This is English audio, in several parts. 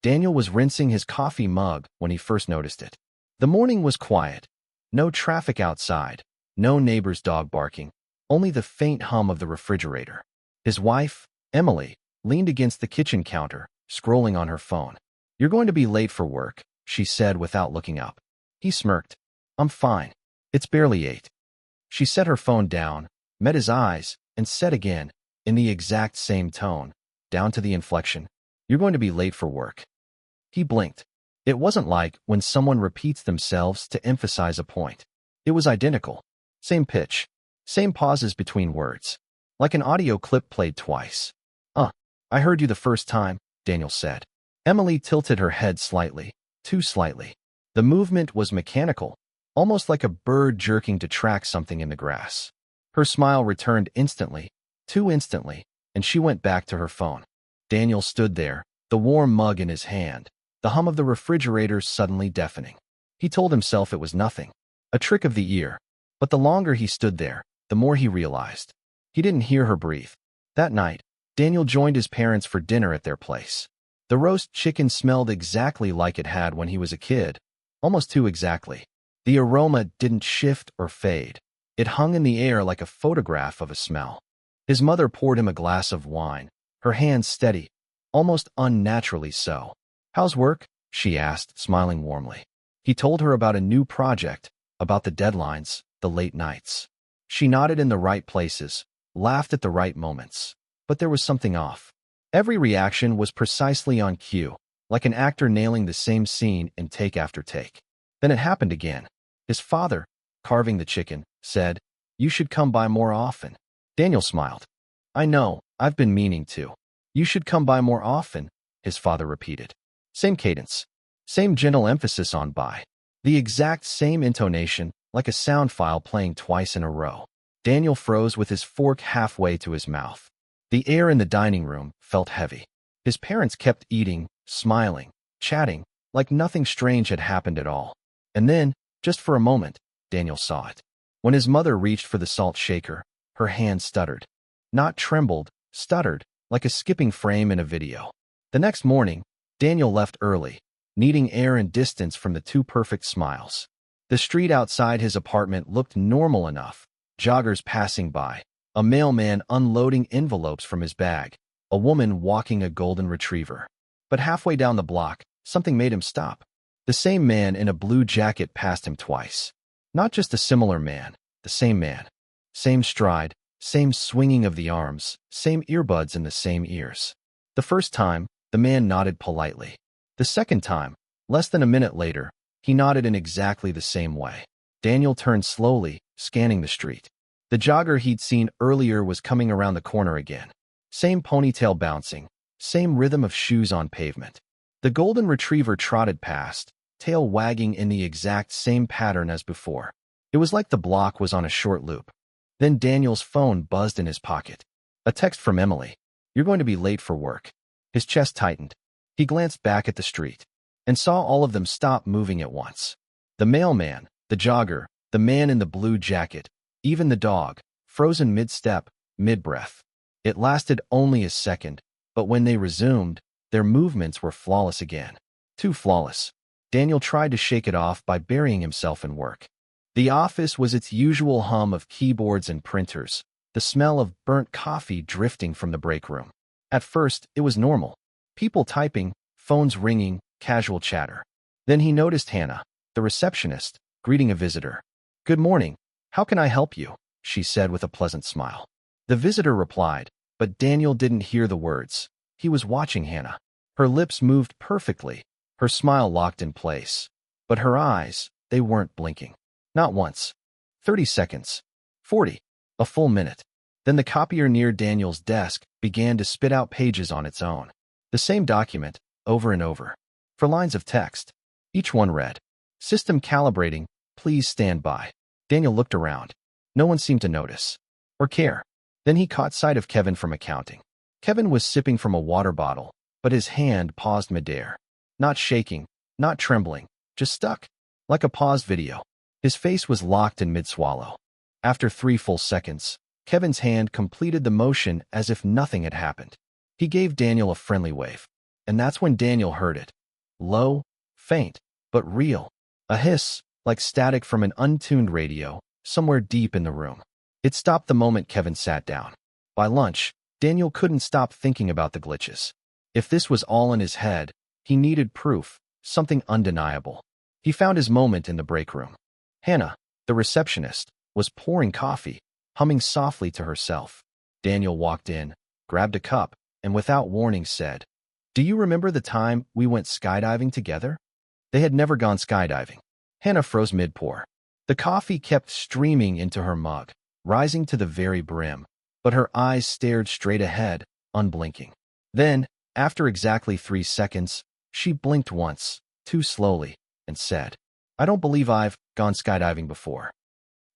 Daniel was rinsing his coffee mug when he first noticed it. The morning was quiet. No traffic outside, no neighbor's dog barking, only the faint hum of the refrigerator. His wife, Emily, leaned against the kitchen counter, scrolling on her phone. "You're going to be late for work," she said without looking up. He smirked. "I'm fine. It's barely 8. She set her phone down, met his eyes, and said again, in the exact same tone, down to the inflection, "You're going to be late for work." He blinked. It wasn't like when someone repeats themselves to emphasize a point. It was identical. Same pitch. Same pauses between words. Like an audio clip played twice. I heard you the first time," Daniel said. Emily tilted her head slightly, too slightly. The movement was mechanical, almost like a bird jerking to track something in the grass. Her smile returned instantly, too instantly, and she went back to her phone. Daniel stood there, the warm mug in his hand, the hum of the refrigerator suddenly deafening. He told himself it was nothing, a trick of the ear, but the longer he stood there, the more he realized. He didn't hear her breathe. That night, Daniel joined his parents for dinner at their place. The roast chicken smelled exactly like it had when he was a kid, almost too exactly. The aroma didn't shift or fade. It hung in the air like a photograph of a smell. His mother poured him a glass of wine, her hands steady, almost unnaturally so. "How's work?" she asked, smiling warmly. He told her about a new project, about the deadlines, the late nights. She nodded in the right places, laughed at the right moments. But there was something off. Every reaction was precisely on cue, like an actor nailing the same scene in take after take. Then it happened again. His father, carving the chicken, said, "You should come by more often." Daniel smiled. "I know, I've been meaning to." "You should come by more often," his father repeated. Same cadence, same gentle emphasis on by. The exact same intonation, like a sound file playing twice in a row. Daniel froze with his fork halfway to his mouth. The air in the dining room felt heavy. His parents kept eating, smiling, chatting, like nothing strange had happened at all. And then, just for a moment, Daniel saw it. When his mother reached for the salt shaker, her hand stuttered. Not trembled, stuttered, like a skipping frame in a video. The next morning, Daniel left early, needing air and distance from the two perfect smiles. The street outside his apartment looked normal enough. Joggers passing by, a mailman unloading envelopes from his bag, a woman walking a golden retriever. But halfway down the block, something made him stop. The same man in a blue jacket passed him twice. Not just a similar man, the same man. Same stride, same swinging of the arms, same earbuds in the same ears. The first time, the man nodded politely. The second time, less than a minute later, he nodded in exactly the same way. Daniel turned slowly, scanning the street. The jogger he'd seen earlier was coming around the corner again. Same ponytail bouncing, same rhythm of shoes on pavement. The golden retriever trotted past, tail wagging in the exact same pattern as before. It was like the block was on a short loop. Then Daniel's phone buzzed in his pocket. A text from Emily. "You're going to be late for work." His chest tightened. He glanced back at the street and saw all of them stop moving at once. The mailman, the jogger, the man in the blue jacket, even the dog, frozen mid-step, mid-breath. It lasted only a second, but when they resumed, their movements were flawless again. Too flawless. Daniel tried to shake it off by burying himself in work. The office was its usual hum of keyboards and printers, the smell of burnt coffee drifting from the break room. At first, it was normal. People typing, phones ringing, casual chatter. Then he noticed Hannah, the receptionist, greeting a visitor. "Good morning. How can I help you?" she said with a pleasant smile. The visitor replied, but Daniel didn't hear the words. He was watching Hannah. Her lips moved perfectly, her smile locked in place. But her eyes, they weren't blinking. Not once. 30 seconds. 40. A full minute. Then the copier near Daniel's desk began to spit out pages on its own. The same document, over and over. For lines of text. Each one read, "System calibrating, please stand by." Daniel looked around. No one seemed to notice. Or care. Then he caught sight of Kevin from accounting. Kevin was sipping from a water bottle, but his hand paused midair. Not shaking, not trembling, just stuck. Like a paused video. His face was locked in mid-swallow. After 3 full seconds, Kevin's hand completed the motion as if nothing had happened. He gave Daniel a friendly wave. And that's when Daniel heard it. Low, faint, but real. A hiss, like static from an untuned radio, somewhere deep in the room. It stopped the moment Kevin sat down. By lunch, Daniel couldn't stop thinking about the glitches. If this was all in his head, he needed proof, something undeniable. He found his moment in the break room. Hannah, the receptionist, was pouring coffee, humming softly to herself. Daniel walked in, grabbed a cup, and without warning said, "Do you remember the time we went skydiving together?" They had never gone skydiving. Hannah froze mid-pour. The coffee kept streaming into her mug, rising to the very brim, but her eyes stared straight ahead, unblinking. Then, after exactly 3 seconds, she blinked once, too slowly, and said, "I don't believe I've gone skydiving before."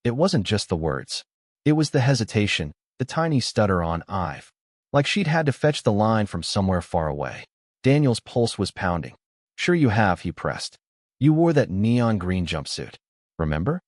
It wasn't just the words. It was the hesitation, the tiny stutter on "I've." Like she'd had to fetch the line from somewhere far away. Daniel's pulse was pounding. "Sure you have," he pressed. "You wore that neon green jumpsuit. Remember?"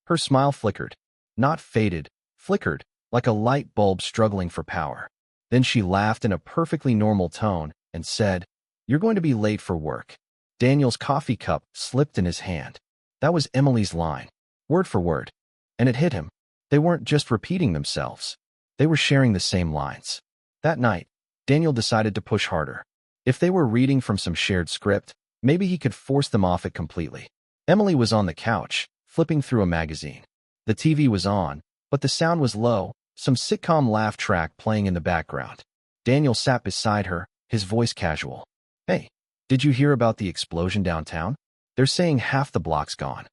Her smile flickered. Not faded, flickered, like a light bulb struggling for power. Then she laughed in a perfectly normal tone and said, "You're going to be late for work." Daniel's coffee cup slipped in his hand. That was Emily's line, word for word. And it hit him. They weren't just repeating themselves. They were sharing the same lines. That night, Daniel decided to push harder. If they were reading from some shared script, maybe he could force them off it completely. Emily was on the couch, flipping through a magazine. The TV was on, but the sound was low, some sitcom laugh track playing in the background. Daniel sat beside her, his voice casual. "Hey, did you hear about the explosion downtown? They're saying half the block's gone."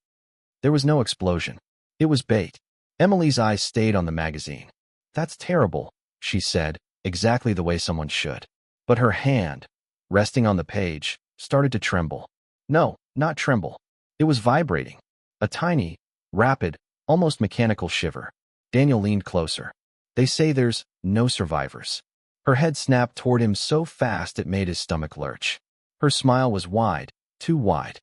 There was no explosion. It was bait. Emily's eyes stayed on the magazine. "That's terrible," she said, exactly the way someone should. But her hand, resting on the page, started to tremble. No, not tremble. It was vibrating. A tiny, rapid, almost mechanical shiver. Daniel leaned closer. "They say there's no survivors." Her head snapped toward him so fast it made his stomach lurch. Her smile was wide, too wide.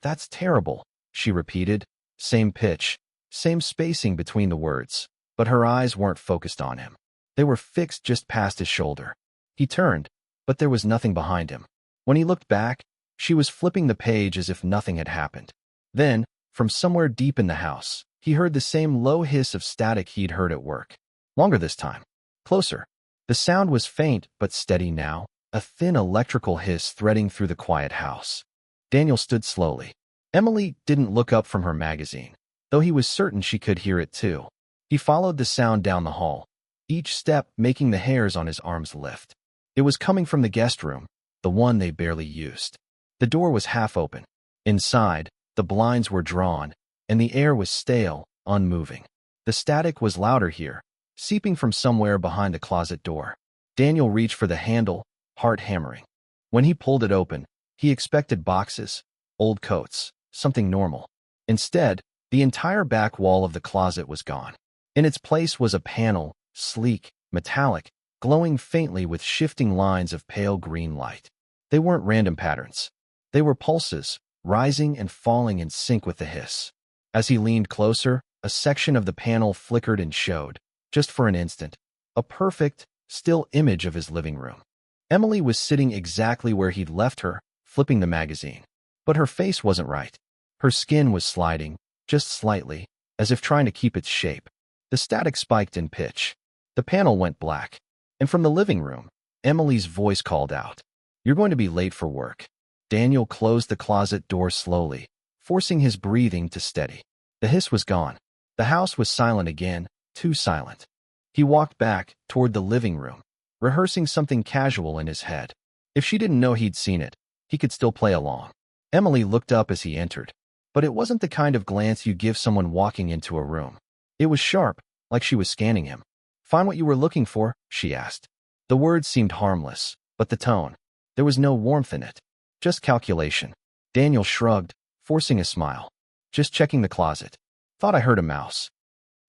"That's terrible," she repeated, same pitch, same spacing between the words, but her eyes weren't focused on him. They were fixed just past his shoulder. He turned, but there was nothing behind him. When he looked back, she was flipping the page as if nothing had happened. Then, from somewhere deep in the house, he heard the same low hiss of static he'd heard at work. Longer this time. Closer. The sound was faint but steady now, a thin electrical hiss threading through the quiet house. Daniel stood slowly. Emily didn't look up from her magazine, though he was certain she could hear it too. He followed the sound down the hall, each step making the hairs on his arms lift. It was coming from the guest room, the one they barely used. The door was half open. Inside, the blinds were drawn, and the air was stale, unmoving. The static was louder here, seeping from somewhere behind the closet door. Daniel reached for the handle, heart hammering. When he pulled it open, he expected boxes, old coats, something normal. Instead, the entire back wall of the closet was gone. In its place was a panel, sleek, metallic, glowing faintly with shifting lines of pale green light. They weren't random patterns. They were pulses, rising and falling in sync with the hiss. As he leaned closer, a section of the panel flickered and showed, just for an instant, a perfect, still image of his living room. Emily was sitting exactly where he'd left her, flipping the magazine. But her face wasn't right. Her skin was sliding, just slightly, as if trying to keep its shape. The static spiked in pitch. The panel went black. And from the living room, Emily's voice called out, "You're going to be late for work." Daniel closed the closet door slowly, forcing his breathing to steady. The hiss was gone. The house was silent again, too silent. He walked back, toward the living room, rehearsing something casual in his head. If she didn't know he'd seen it, he could still play along. Emily looked up as he entered, but it wasn't the kind of glance you give someone walking into a room. It was sharp, like she was scanning him. "Find what you were looking for?" she asked. The words seemed harmless, but the tone, there was no warmth in it. Just calculation. Daniel shrugged, forcing a smile. "Just checking the closet. Thought I heard a mouse."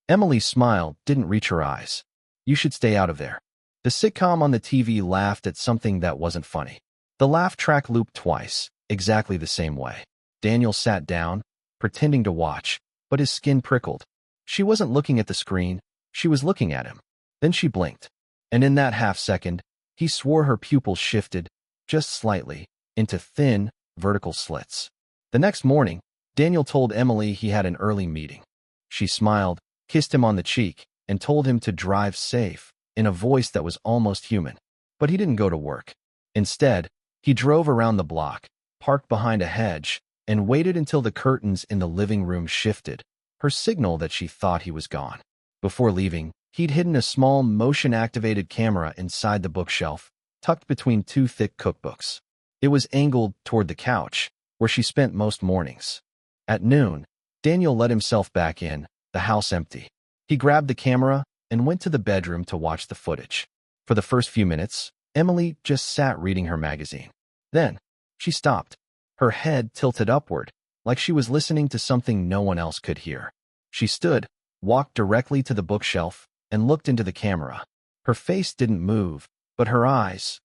Emily's smile didn't reach her eyes. "You should stay out of there." The sitcom on the TV laughed at something that wasn't funny. The laugh track looped twice, exactly the same way. Daniel sat down, pretending to watch, but his skin prickled. She wasn't looking at the screen, she was looking at him. Then she blinked. And in that half second, he swore her pupils shifted, just slightly, into thin, vertical slits. The next morning, Daniel told Emily he had an early meeting. She smiled, kissed him on the cheek, and told him to drive safe, in a voice that was almost human. But he didn't go to work. Instead, he drove around the block, parked behind a hedge, and waited until the curtains in the living room shifted, her signal that she thought he was gone. Before leaving, he'd hidden a small motion-activated camera inside the bookshelf, tucked between two thick cookbooks. It was angled toward the couch, where she spent most mornings. At noon, Daniel let himself back in, the house empty. He grabbed the camera and went to the bedroom to watch the footage. For the first few minutes, Emily just sat reading her magazine. Then, she stopped, her head tilted upward, like she was listening to something no one else could hear. She stood, walked directly to the bookshelf, and looked into the camera. Her face didn't move, but her eyes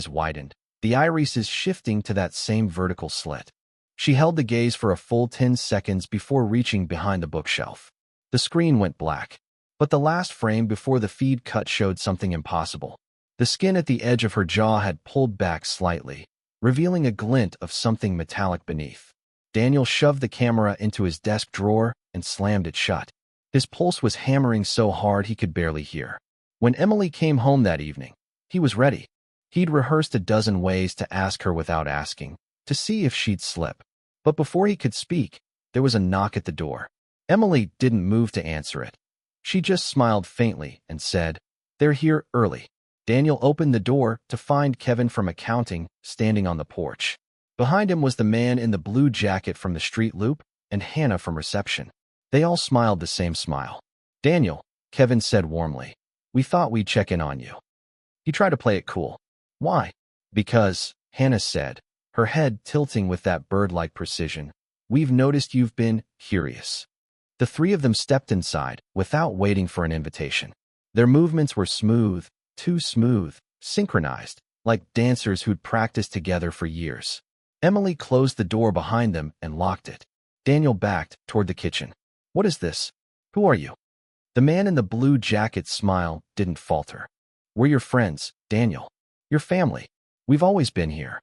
widened, the irises shifting to that same vertical slit. She held the gaze for a full 10 seconds before reaching behind the bookshelf. The screen went black, but the last frame before the feed cut showed something impossible. The skin at the edge of her jaw had pulled back slightly, revealing a glint of something metallic beneath. Daniel shoved the camera into his desk drawer and slammed it shut. His pulse was hammering so hard he could barely hear. When Emily came home that evening, he was ready. He'd rehearsed a dozen ways to ask her without asking, to see if she'd slip. But before he could speak, there was a knock at the door. Emily didn't move to answer it. She just smiled faintly and said, "They're here early." Daniel opened the door to find Kevin from accounting standing on the porch. Behind him was the man in the blue jacket from the street loop and Hannah from reception. They all smiled the same smile. "Daniel," Kevin said warmly, "we thought we'd check in on you." He tried to play it cool. "Why?" "Because," Hannah said, her head tilting with that bird-like precision, "we've noticed you've been curious." The three of them stepped inside, without waiting for an invitation. Their movements were smooth, too smooth, synchronized, like dancers who'd practiced together for years. Emily closed the door behind them and locked it. Daniel backed toward the kitchen. "What is this? Who are you?" The man in the blue jacket's smile didn't falter. "We're your friends, Daniel. Your family. We've always been here."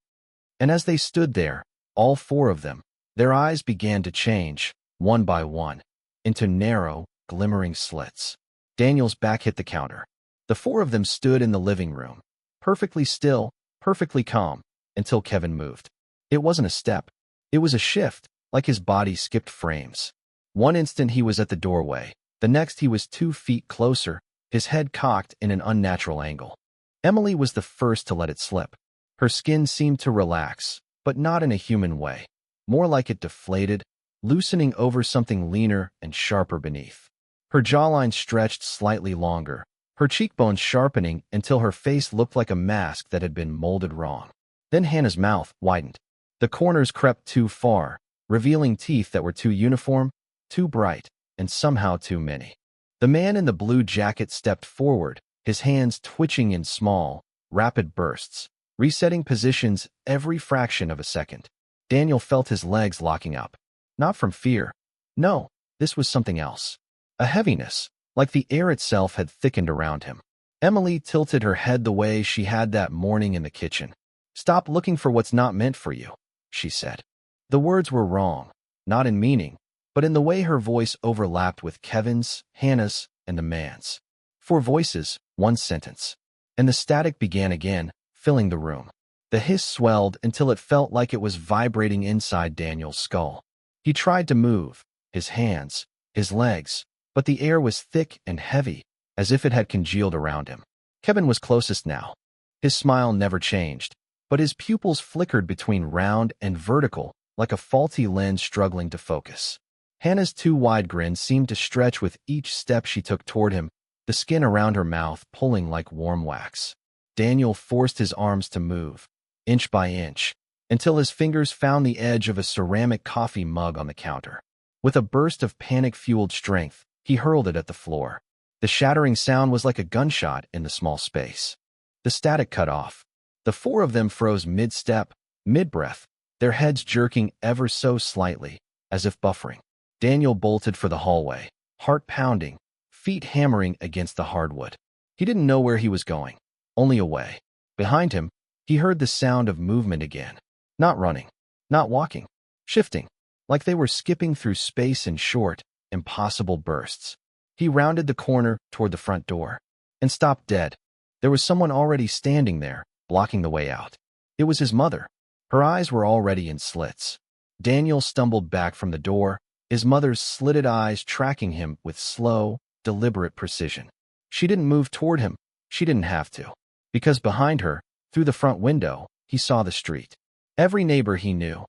And as they stood there, all four of them, their eyes began to change, one by one, into narrow, glimmering slits. Daniel's back hit the counter. The four of them stood in the living room, perfectly still, perfectly calm, until Kevin moved. It wasn't a step. It was a shift, like his body skipped frames. One instant he was at the doorway. The next he was 2 feet closer, his head cocked in an unnatural angle. Emily was the first to let it slip. Her skin seemed to relax, but not in a human way. More like it deflated, loosening over something leaner and sharper beneath. Her jawline stretched slightly longer, her cheekbones sharpening until her face looked like a mask that had been molded wrong. Then Hannah's mouth widened. The corners crept too far, revealing teeth that were too uniform, too bright, and somehow too many. The man in the blue jacket stepped forward, his hands twitching in small, rapid bursts, resetting positions every fraction of a second. Daniel felt his legs locking up. Not from fear. No, this was something else. A heaviness, like the air itself had thickened around him. Emily tilted her head the way she had that morning in the kitchen. "Stop looking for what's not meant for you," she said. The words were wrong, not in meaning, but in the way her voice overlapped with Kevin's, Hannah's, and the man's. 4 voices, 1 sentence. And the static began again, filling the room. The hiss swelled until it felt like it was vibrating inside Daniel's skull. He tried to move, his hands, his legs, but the air was thick and heavy, as if it had congealed around him. Kevin was closest now. His smile never changed, but his pupils flickered between round and vertical, like a faulty lens struggling to focus. Hannah's too wide grin seemed to stretch with each step she took toward him, the skin around her mouth pulling like warm wax. Daniel forced his arms to move, inch by inch, until his fingers found the edge of a ceramic coffee mug on the counter. With a burst of panic-fueled strength, he hurled it at the floor. The shattering sound was like a gunshot in the small space. The static cut off. The 4 of them froze mid-step, mid-breath, their heads jerking ever so slightly, as if buffering. Daniel bolted for the hallway, heart pounding, feet hammering against the hardwood. He didn't know where he was going, only away. Behind him, He heard the sound of movement again. Not running, not walking, shifting, like they were skipping through space in short, impossible bursts. He rounded the corner toward the front door and stopped dead. There was someone already standing there, blocking the way out. It was his mother. Her eyes were already in slits. Daniel stumbled back from the door, his mother's slitted eyes tracking him with slow, deliberate precision. She didn't move toward him. She didn't have to. Because behind her, through the front window, he saw the street. Every neighbor he knew.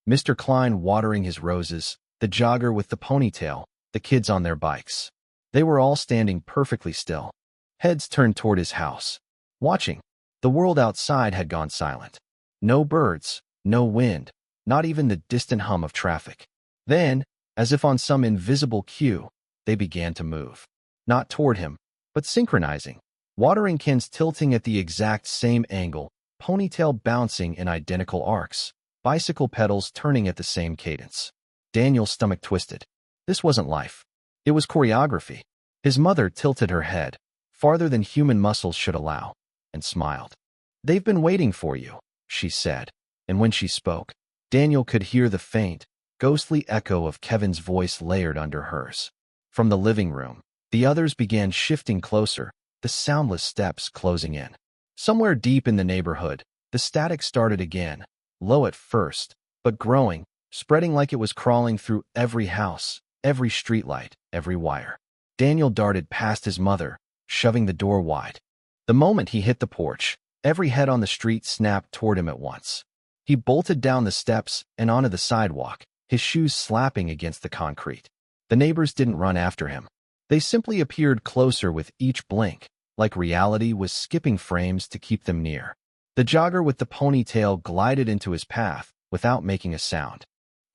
Mr. Klein watering his roses, the jogger with the ponytail, the kids on their bikes. They were all standing perfectly still, heads turned toward his house, watching. The world outside had gone silent. No birds, no wind, not even the distant hum of traffic. Then, as if on some invisible cue, they began to move. Not toward him, but synchronizing. Watering cans tilting at the exact same angle, ponytail bouncing in identical arcs, bicycle pedals turning at the same cadence. Daniel's stomach twisted. This wasn't life. It was choreography. His mother tilted her head, farther than human muscles should allow, and smiled. "They've been waiting for you," she said, and when she spoke, Daniel could hear the faint, ghostly echo of Kevin's voice layered under hers. From the living room, the others began shifting closer, the soundless steps closing in. Somewhere deep in the neighborhood, the static started again, low at first, but growing, spreading like it was crawling through every house, every streetlight, every wire. Daniel darted past his mother, shoving the door wide. The moment he hit the porch, every head on the street snapped toward him at once. He bolted down the steps and onto the sidewalk, his shoes slapping against the concrete. The neighbors didn't run after him. They simply appeared closer with each blink, like reality was skipping frames to keep them near. The jogger with the ponytail glided into his path without making a sound.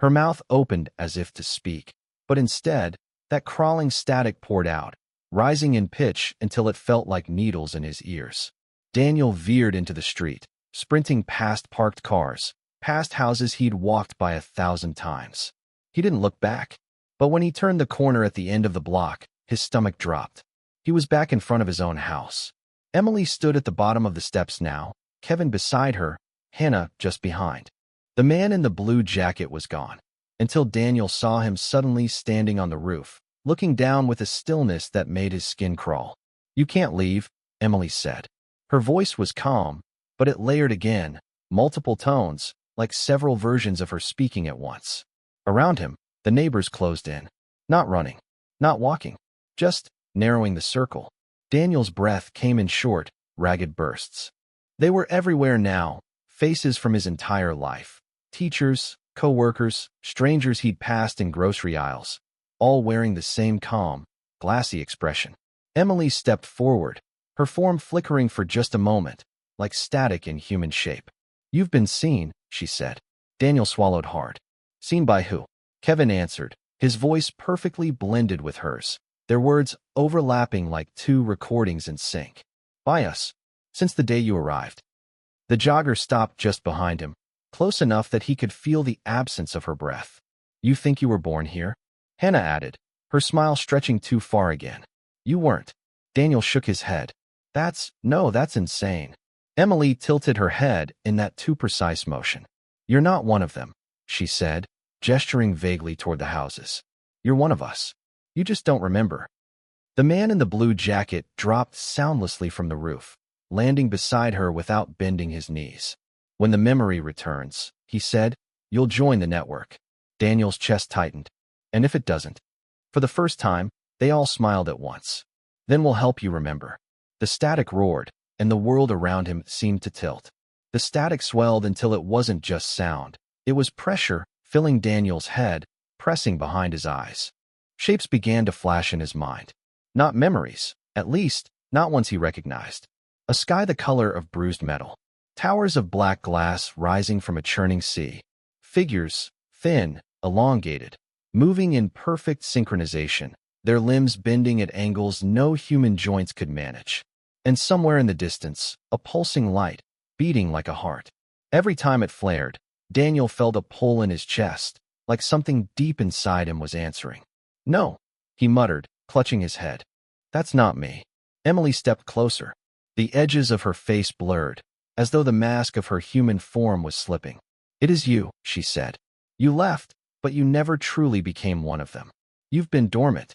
Her mouth opened as if to speak, but instead, that crawling static poured out, rising in pitch until it felt like needles in his ears. Daniel veered into the street, sprinting past parked cars, past houses he'd walked by 1,000 times. He didn't look back, but when he turned the corner at the end of the block, his stomach dropped. He was back in front of his own house. Emily stood at the bottom of the steps now, Kevin beside her, Hannah just behind. The man in the blue jacket was gone, until Daniel saw him suddenly standing on the roof, looking down with a stillness that made his skin crawl. "You can't leave," Emily said. Her voice was calm, but it layered again, multiple tones, like several versions of her speaking at once. Around him, the neighbors closed in. Not running, not walking, just narrowing the circle. Daniel's breath came in short, ragged bursts. They were everywhere now, faces from his entire life. Teachers, co-workers, strangers he'd passed in grocery aisles, all wearing the same calm, glassy expression. Emily stepped forward, her form flickering for just a moment, like static in human shape. "You've been seen," she said. Daniel swallowed hard. "Seen by who?" Kevin answered, his voice perfectly blended with hers, their words overlapping like two recordings in sync. "By us. Since the day you arrived." The jogger stopped just behind him, close enough that he could feel the absence of her breath. "You think you were born here?" Hannah added, her smile stretching too far again. "You weren't." Daniel shook his head. That's insane." Emily tilted her head in that too precise motion. "You're not one of them," she said, gesturing vaguely toward the houses. "You're one of us. You just don't remember." The man in the blue jacket dropped soundlessly from the roof, landing beside her without bending his knees. "When the memory returns," he said, "you'll join the network." Daniel's chest tightened. "And if it doesn't?" For the first time, they all smiled at once. "Then we'll help you remember." The static roared, and the world around him seemed to tilt. The static swelled until it wasn't just sound. It was pressure, filling Daniel's head, pressing behind his eyes. Shapes began to flash in his mind. Not memories, at least, not ones he recognized. A sky the color of bruised metal. Towers of black glass rising from a churning sea. Figures, thin, elongated, moving in perfect synchronization, their limbs bending at angles no human joints could manage. And somewhere in the distance, a pulsing light, beating like a heart. Every time it flared, Daniel felt a pull in his chest, like something deep inside him was answering. "No," he muttered, clutching his head. "That's not me." Emily stepped closer. The edges of her face blurred, as though the mask of her human form was slipping. "It is you," she said. "You left, but you never truly became one of them. You've been dormant."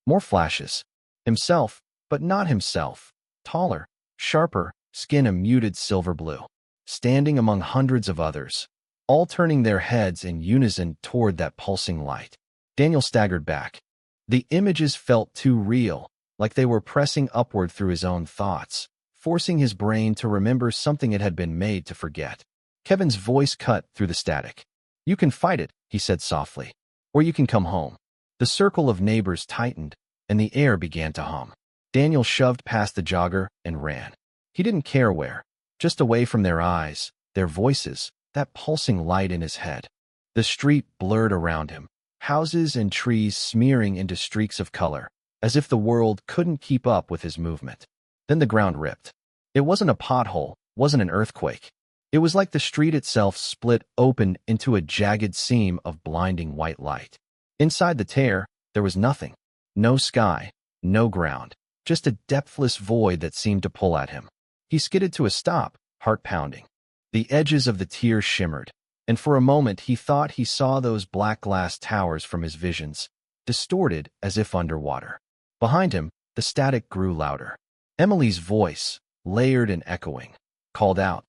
More flashes. Himself, but not himself. Taller, sharper, skin a muted silver blue. Standing among hundreds of others, all turning their heads in unison toward that pulsing light. Daniel staggered back. The images felt too real, like they were pressing upward through his own thoughts, forcing his brain to remember something it had been made to forget. Kevin's voice cut through the static. "You can fight it," he said softly, "or you can come home." The circle of neighbors tightened, and the air began to hum. Daniel shoved past the jogger and ran. He didn't care where, just away from their eyes, their voices, that pulsing light in his head. The street blurred around him, houses and trees smearing into streaks of color, as if the world couldn't keep up with his movement. Then the ground ripped. It wasn't a pothole, wasn't an earthquake. It was like the street itself split open into a jagged seam of blinding white light. Inside the tear, there was nothing. No sky, no ground, just a depthless void that seemed to pull at him. He skidded to a stop, heart pounding. The edges of the tear shimmered, and for a moment he thought he saw those black glass towers from his visions, distorted as if underwater. Behind him, the static grew louder. Emily's voice, layered and echoing, called out.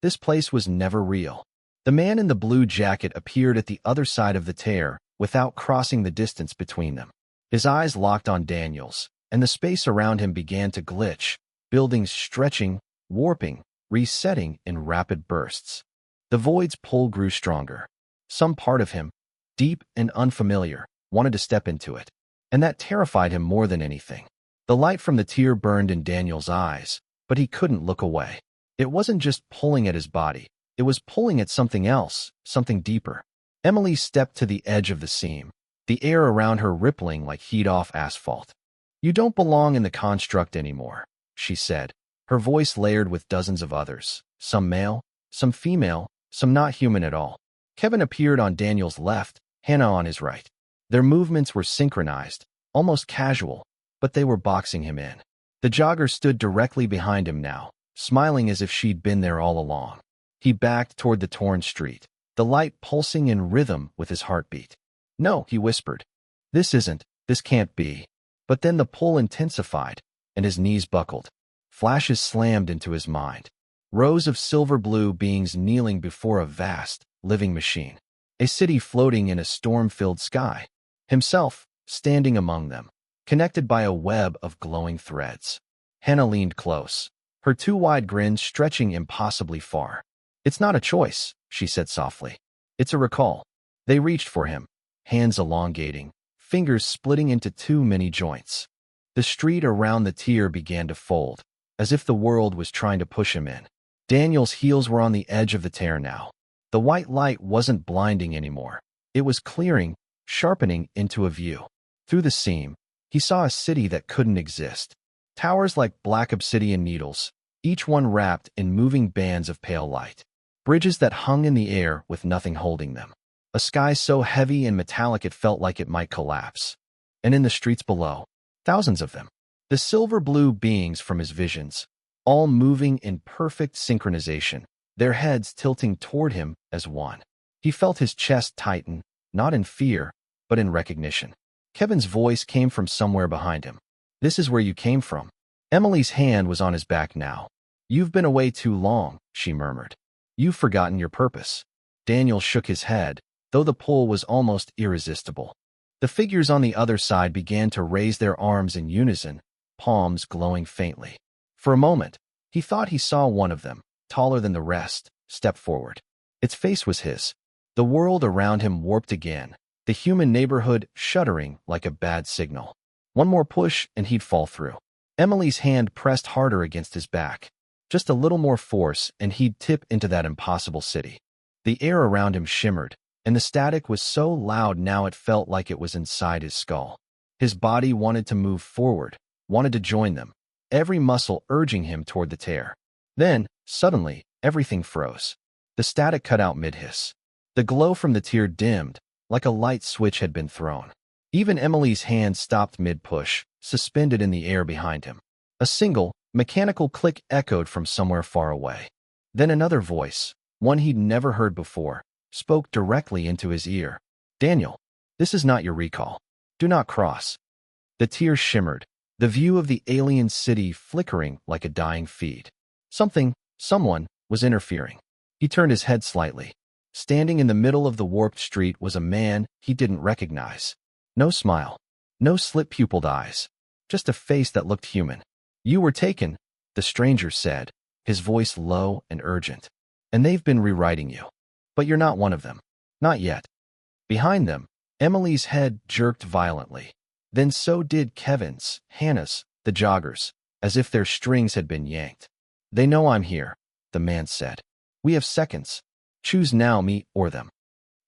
This place was never real. The man in the blue jacket appeared at the other side of the tear without crossing the distance between them. His eyes locked on Daniel's, and the space around him began to glitch, buildings stretching, warping, resetting in rapid bursts. The void's pull grew stronger. Some part of him, deep and unfamiliar, wanted to step into it, and that terrified him more than anything. The light from the tear burned in Daniel's eyes, but he couldn't look away. It wasn't just pulling at his body, it was pulling at something else, something deeper. Emily stepped to the edge of the seam, the air around her rippling like heat-off asphalt. "You don't belong in the construct anymore," she said, her voice layered with dozens of others, some male, some female, some not human at all. Kevin appeared on Daniel's left, Hannah on his right. Their movements were synchronized, almost casual, but they were boxing him in. The jogger stood directly behind him now, smiling as if she'd been there all along. He backed toward the torn street, the light pulsing in rhythm with his heartbeat. "No," he whispered. This can't be." But then the pull intensified, and his knees buckled. Flashes slammed into his mind. Rows of silver blue beings kneeling before a vast, living machine. A city floating in a storm-filled sky. Himself, standing among them, connected by a web of glowing threads. Hannah leaned close, her two wide grins stretching impossibly far. "It's not a choice," she said softly. "It's a recall." They reached for him, hands elongating, fingers splitting into too many joints. The street around the tear began to fold, as if the world was trying to push him in. Daniel's heels were on the edge of the tear now. The white light wasn't blinding anymore. It was clearing, sharpening into a view. Through the seam, he saw a city that couldn't exist. Towers like black obsidian needles, each one wrapped in moving bands of pale light. Bridges that hung in the air with nothing holding them. A sky so heavy and metallic it felt like it might collapse. And in the streets below, thousands of them. The silver-blue beings from his visions, all moving in perfect synchronization, their heads tilting toward him as one. He felt his chest tighten, not in fear, but in recognition. Kevin's voice came from somewhere behind him. "This is where you came from." Emily's hand was on his back now. "You've been away too long," she murmured. "You've forgotten your purpose." Daniel shook his head, though the pull was almost irresistible. The figures on the other side began to raise their arms in unison, palms glowing faintly. For a moment, he thought he saw one of them, taller than the rest, step forward. Its face was his. The world around him warped again, the human neighborhood shuddering like a bad signal. One more push and he'd fall through. Emily's hand pressed harder against his back. Just a little more force and he'd tip into that impossible city. The air around him shimmered, and the static was so loud now it felt like it was inside his skull. His body wanted to move forward, wanted to join them, every muscle urging him toward the tear. Then, suddenly, everything froze. The static cut out mid-hiss. The glow from the tear dimmed, like a light switch had been thrown. Even Emily's hand stopped mid-push, suspended in the air behind him. A single, mechanical click echoed from somewhere far away. Then another voice, one he'd never heard before, spoke directly into his ear. Daniel, this is not your recall. Do not cross. The tears shimmered, the view of the alien city flickering like a dying feed. Someone, was interfering. He turned his head slightly. Standing in the middle of the warped street was a man he didn't recognize. No smile. No slit-pupilled eyes. Just a face that looked human. You were taken, the stranger said, his voice low and urgent. And they've been rewriting you. But you're not one of them. Not yet. Behind them, Emily's head jerked violently. Then so did Kevin's, Hannah's, the joggers, as if their strings had been yanked. They know I'm here, the man said. We have seconds. Choose now, me or them.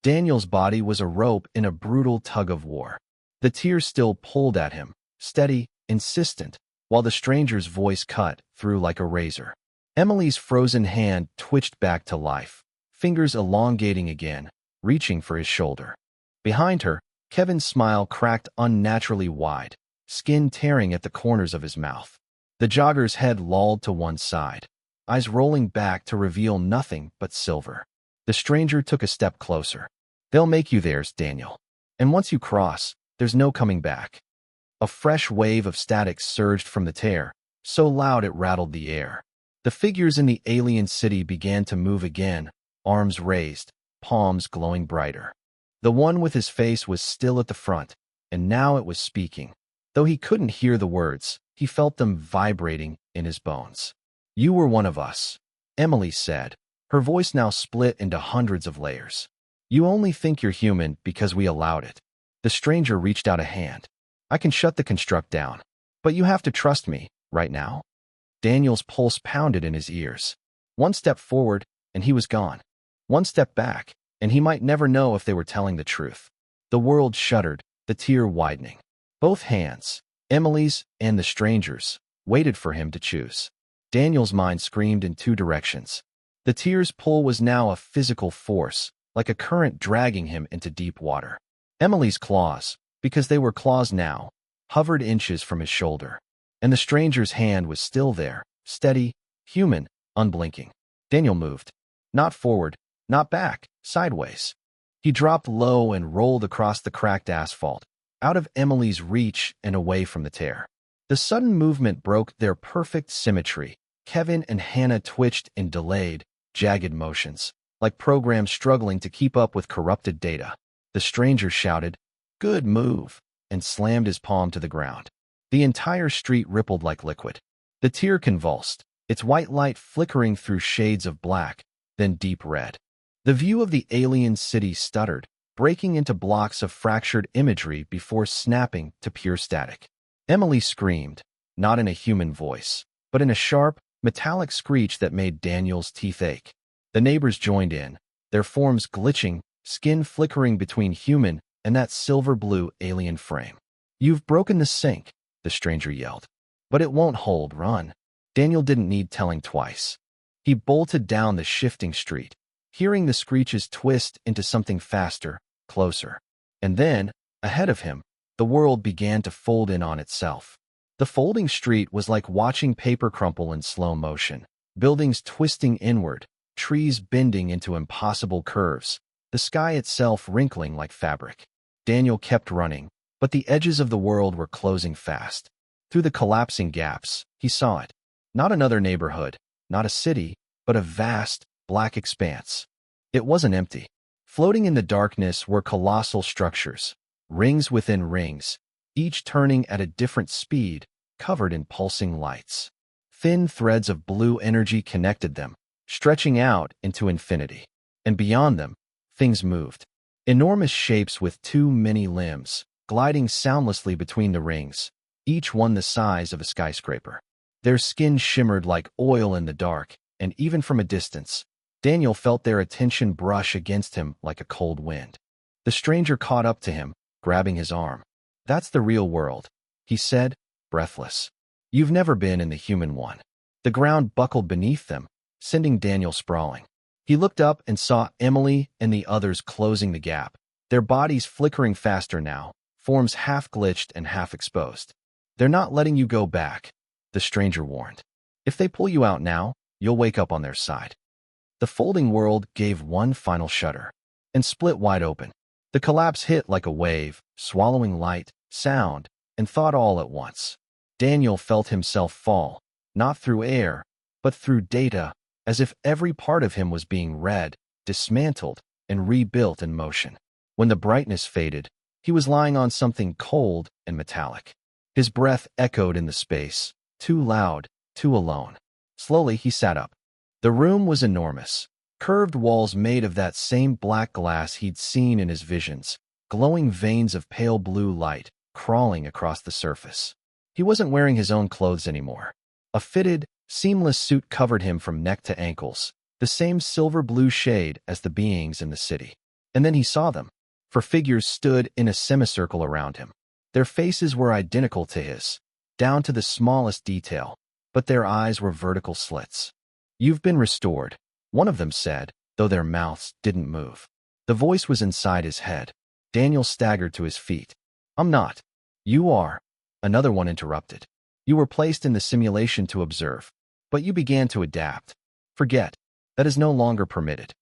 Daniel's body was a rope in a brutal tug-of-war. The tears still pulled at him, steady, insistent, while the stranger's voice cut through like a razor. Emily's frozen hand twitched back to life, fingers elongating again, reaching for his shoulder. Behind her, Kevin's smile cracked unnaturally wide, skin tearing at the corners of his mouth. The jogger's head lolled to one side, eyes rolling back to reveal nothing but silver. The stranger took a step closer. They'll make you theirs, Daniel. And once you cross, there's no coming back. A fresh wave of static surged from the tear, so loud it rattled the air. The figures in the alien city began to move again, arms raised, palms glowing brighter. The one with his face was still at the front, and now it was speaking. Though he couldn't hear the words, he felt them vibrating in his bones. You were one of us, Emily said, her voice now split into hundreds of layers. You only think you're human because we allowed it. The stranger reached out a hand. I can shut the construct down, but you have to trust me, right now. Daniel's pulse pounded in his ears. One step forward, and he was gone. One step back, and he might never know if they were telling the truth. The world shuddered, the tear widening. Both hands, Emily's and the stranger's, waited for him to choose. Daniel's mind screamed in two directions. The tear's pull was now a physical force, like a current dragging him into deep water. Emily's claws, because they were claws now, hovered inches from his shoulder. And the stranger's hand was still there, steady, human, unblinking. Daniel moved. Not forward, not back, sideways. He dropped low and rolled across the cracked asphalt, out of Emily's reach and away from the tear. The sudden movement broke their perfect symmetry. Kevin and Hannah twitched in delayed, jagged motions, like programs struggling to keep up with corrupted data. The stranger shouted, "Good move," and slammed his palm to the ground. The entire street rippled like liquid. The tear convulsed, its white light flickering through shades of black, then deep red. The view of the alien city stuttered, breaking into blocks of fractured imagery before snapping to pure static. Emily screamed, not in a human voice, but in a sharp, metallic screech that made Daniel's teeth ache. The neighbors joined in, their forms glitching, skin flickering between human and that silver-blue alien frame. You've broken the sink, the stranger yelled. But it won't hold, run. Daniel didn't need telling twice. He bolted down the shifting street, hearing the screeches twist into something faster, closer. And then, ahead of him, the world began to fold in on itself. The folding street was like watching paper crumple in slow motion, buildings twisting inward, trees bending into impossible curves, the sky itself wrinkling like fabric. Daniel kept running, but the edges of the world were closing fast. Through the collapsing gaps, he saw it. Not another neighborhood, not a city, but a vast, black expanse. It wasn't empty. Floating in the darkness were colossal structures, rings within rings, each turning at a different speed, covered in pulsing lights. Thin threads of blue energy connected them, stretching out into infinity. And beyond them, things moved. Enormous shapes with too many limbs, gliding soundlessly between the rings, each one the size of a skyscraper. Their skin shimmered like oil in the dark, and even from a distance, Daniel felt their attention brush against him like a cold wind. The stranger caught up to him, grabbing his arm. That's the real world, he said, breathless. You've never been in the human one. The ground buckled beneath them, sending Daniel sprawling. He looked up and saw Emily and the others closing the gap, their bodies flickering faster now, forms half glitched and half exposed. They're not letting you go back, the stranger warned. If they pull you out now, you'll wake up on their side. The folding world gave one final shudder and split wide open. The collapse hit like a wave, swallowing light, sound, and thought all at once. Daniel felt himself fall, not through air, but through data, as if every part of him was being read, dismantled, and rebuilt in motion. When the brightness faded, he was lying on something cold and metallic. His breath echoed in the space, too loud, too alone. Slowly, he sat up. The room was enormous. Curved walls made of that same black glass he'd seen in his visions, glowing veins of pale blue light crawling across the surface. He wasn't wearing his own clothes anymore. A fitted, seamless suit covered him from neck to ankles, the same silver-blue shade as the beings in the city. And then he saw them. Four figures stood in a semicircle around him. Their faces were identical to his, down to the smallest detail, but their eyes were vertical slits. "You've been restored," one of them said, though their mouths didn't move. The voice was inside his head. Daniel staggered to his feet. "I'm not." "You are," another one interrupted. "You were placed in the simulation to observe, but you began to adapt. Forget. That is no longer permitted."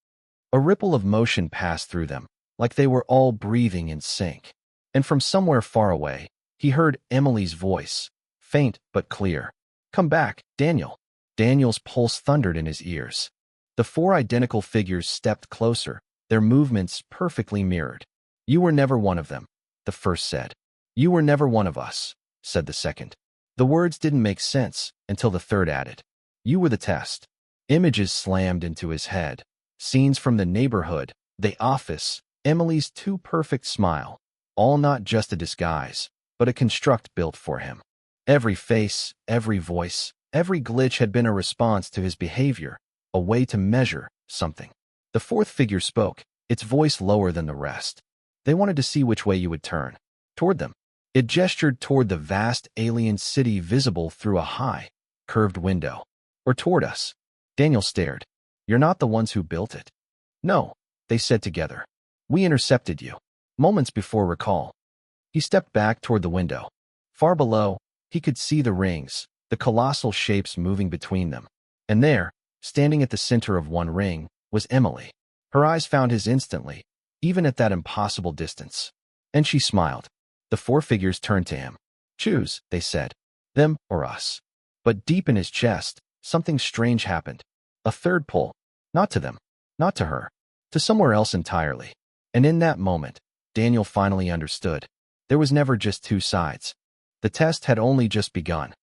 A ripple of motion passed through them, like they were all breathing in sync. And from somewhere far away, he heard Emily's voice, faint but clear. "Come back, Daniel." Daniel's pulse thundered in his ears. The four identical figures stepped closer, their movements perfectly mirrored. "You were never one of them," the first said. "You were never one of us," said the second. The words didn't make sense until the third added, "You were the test." Images slammed into his head. Scenes from the neighborhood, the office, Emily's too perfect smile. All not just a disguise, but a construct built for him. Every face, every voice, every glitch had been a response to his behavior, a way to measure something. The fourth figure spoke, its voice lower than the rest. They wanted to see which way you would turn. Toward them. It gestured toward the vast alien city visible through a high, curved window. Or toward us. Daniel stared. "You're not the ones who built it." "No," they said together. "We intercepted you. Moments before recall." He stepped back toward the window. Far below, he could see the rings, the colossal shapes moving between them. And there, standing at the center of one ring, was Emily. Her eyes found his instantly, even at that impossible distance. And she smiled. The four figures turned to him. "Choose," they said. "Them or us." But deep in his chest, something strange happened. A third pull. Not to them. Not to her. To somewhere else entirely. And in that moment, Daniel finally understood. There was never just two sides. The test had only just begun.